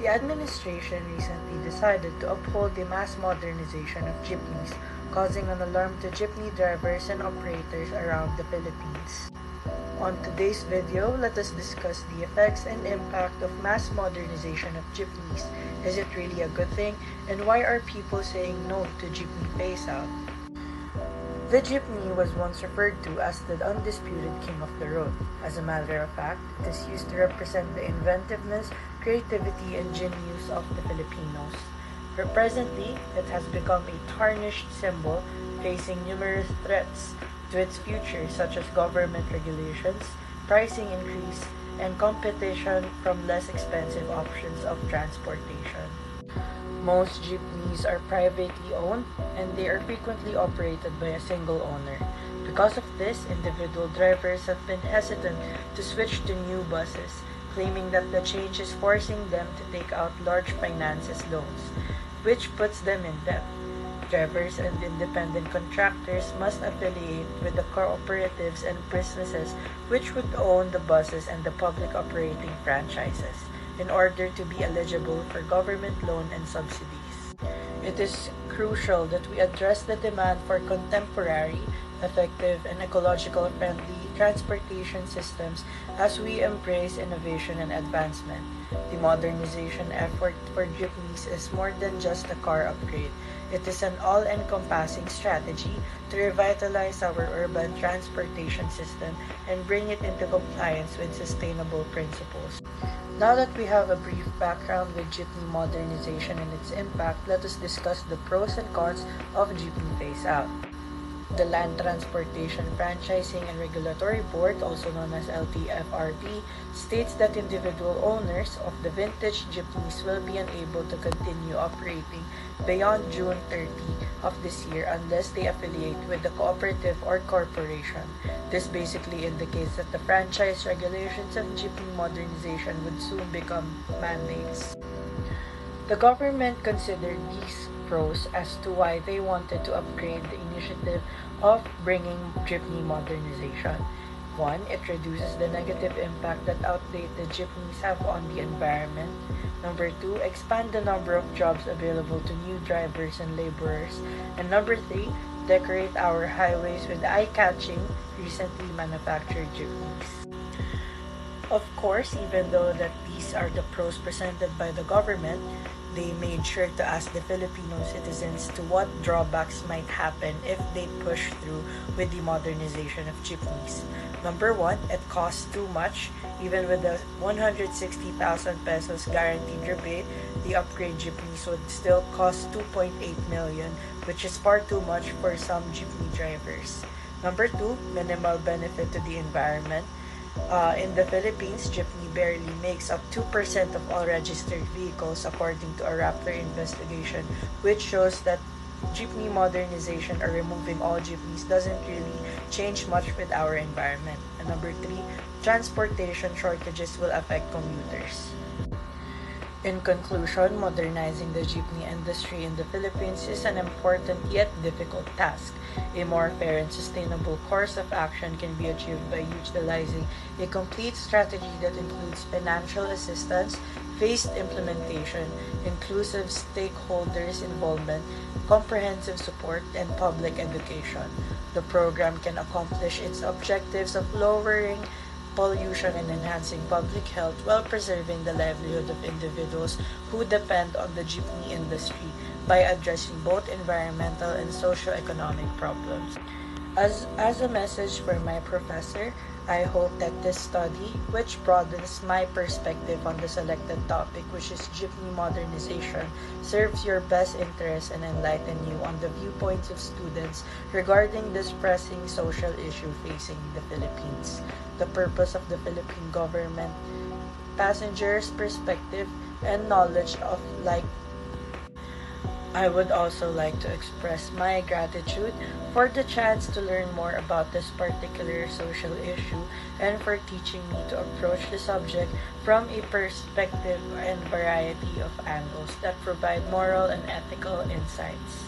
The administration recently decided to uphold the mass modernization of jeepneys, causing an alarm to jeepney drivers and operators around the Philippines. On today's video, let us discuss the effects and impact of mass modernization of jeepneys. Is it really a good thing? And why are people saying no to jeepney phase-out? The jeepney was once referred to as the undisputed king of the road. As a matter of fact, it is used to represent the inventiveness, creativity, and genius of the Filipinos. But presently, it has become a tarnished symbol, facing numerous threats to its future, such as government regulations, pricing increase, and competition from less expensive options of transportation. Most jeepneys are privately owned, and they are frequently operated by a single owner. Because of this, individual drivers have been hesitant to switch to new buses, claiming that the change is forcing them to take out large finances loans, which puts them in debt. Drivers and independent contractors must affiliate with the cooperatives and businesses which would own the buses and the public operating franchises in order to be eligible for government loan and subsidies. It is crucial that we address the demand for contemporary, effective, and ecological-friendly transportation systems as we embrace innovation and advancement. The modernization effort for jeepneys is more than just a car upgrade. It is an all-encompassing strategy to revitalize our urban transportation system and bring it into compliance with sustainable principles. Now that we have a brief background with jeepney modernization and its impact, let us discuss the pros and cons of jeepney phase-out. The Land Transportation Franchising and Regulatory Board, also known as LTFRB, states that individual owners of the vintage jeepneys will be unable to continue operating beyond June 30 of this year unless they affiliate with the cooperative or corporation. This basically indicates that the franchise regulations of jeepney modernization would soon become mandates. The government considered these pros as to why they wanted to upgrade the initiative of bringing jeepney modernization. 1. It reduces the negative impact that outdated jeepneys have on the environment. Number 2, expand the number of jobs available to new drivers and laborers. And number 3, decorate our highways with eye-catching, recently manufactured jeepneys. Of course, even though that these are the pros presented by the government, they made sure to ask the Filipino citizens to what drawbacks might happen if they push through with the modernization of jeepneys. Number 1, it costs too much. Even with the 160,000 pesos guaranteed rebate, the upgrade jeepneys would still cost 2.8 million, which is far too much for some jeepney drivers. Number 2, minimal benefit to the environment. In the Philippines, jeepney barely makes up 2% of all registered vehicles according to a Raptor investigation, which shows that jeepney modernization or removing all jeepneys doesn't really change much with our environment. And number 3, transportation shortages will affect commuters. In conclusion, modernizing the jeepney industry in the Philippines is an important yet difficult task. A more fair and sustainable course of action can be achieved by utilizing a complete strategy that includes financial assistance, phased implementation, inclusive stakeholders' involvement, comprehensive support, and public education. The program can accomplish its objectives of lowering pollution and enhancing public health while preserving the livelihood of individuals who depend on the jeepney industry by addressing both environmental and socio-economic problems. As a message for my professor, I hope that this study, which broadens my perspective on the selected topic, which is jeepney modernization, serves your best interest and enlighten you on the viewpoints of students regarding this pressing social issue facing the Philippines. The purpose of the Philippine government, passengers' perspective, and knowledge of I would also like to express my gratitude for the chance to learn more about this particular social issue and for teaching me to approach the subject from a perspective and variety of angles that provide moral and ethical insights.